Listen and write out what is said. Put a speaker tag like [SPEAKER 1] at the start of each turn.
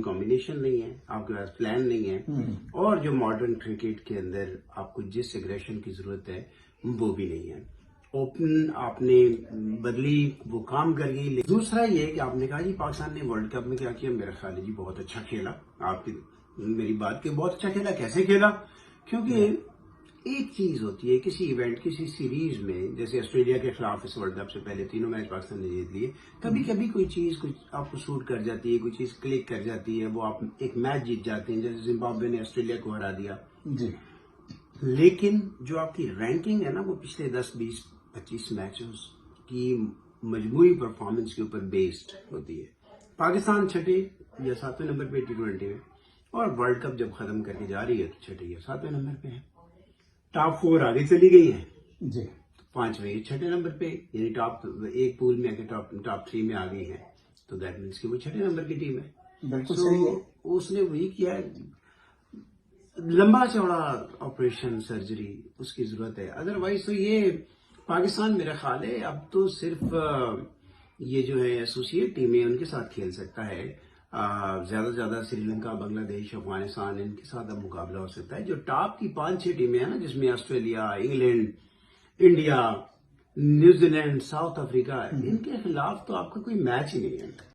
[SPEAKER 1] Combination نہیں ہے، آپ کے پاس پلان نہیں ہے، اور جو ماڈرن کرکٹ کے اندر آپ کو جس ایگریشن کی ضرورت ہے وہ بھی نہیں ہے۔ اوپن آپ نے بدلی، وہ کام کر گئی۔ دوسرا یہ کہ آپ نے کہا جی پاکستان نے ورلڈ کپ میں کیا کیا، میرا خیال ہے جی بہت اچھا کھیلا۔ آپ کی میری بات کہ بہت اچھا کھیلا، کیسے کھیلا؟ کیونکہ ایک چیز ہوتی ہے کسی ایونٹ، کسی سیریز میں، جیسے آسٹریلیا کے خلاف اس ورلڈ کپ سے پہلے تینوں میچ پاکستان نے جیت لیے، کبھی کبھی کوئی چیز کچھ آپ کو سوٹ کر جاتی ہے، کوئی چیز کلک کر جاتی ہے، وہ آپ ایک میچ جیت جاتے ہیں، جیسے زمبابوے نے آسٹریلیا کو ہرا دیا
[SPEAKER 2] جی۔
[SPEAKER 1] لیکن جو آپ کی رینکنگ ہے نا، وہ پچھلے 10 20 25 میچز کی مجموعی پرفارمنس کے اوپر بیسڈ ہوتی ہے۔ پاکستان چھٹے یا 7ویں نمبر پہ T20 میں، اور ورلڈ کپ جب ختم کر کے جا رہی ہے تو چھٹے یا 7ویں نمبر پہ ہے۔ ٹاپ 4 آگے چلی گئی ہیں
[SPEAKER 2] جی۔
[SPEAKER 1] 5ویں یا 6 نمبر پہ، یعنی ٹاپ ایک پول میں آگے ٹاپ 3 میں آ گئی ہیں، تو دیٹ مینس کہ وہ 6 نمبر کی ٹیم ہے۔
[SPEAKER 2] بالکل صحیح ہے۔
[SPEAKER 1] اس نے وہی کیا ہے، لمبا چوڑا آپریشن سرجری اس کی ضرورت ہے، ادروائز تو یہ پاکستان میرا خیال ہے اب تو صرف یہ جو ہے ایسوسیٹ ٹیمیں ان کے ساتھ کھیل سکتا ہے، زیادہ سے زیادہ سری لنکا، بنگلہ دیش، افغانستان، ان کے ساتھ اب مقابلہ ہو سکتا ہے۔ جو ٹاپ کی 5 6 ٹیمیں ہیں نا، جس میں Australia, England, India, New Zealand, South Africa, ان کے خلاف تو آپ کا کوئی میچ ہی نہیں ہے۔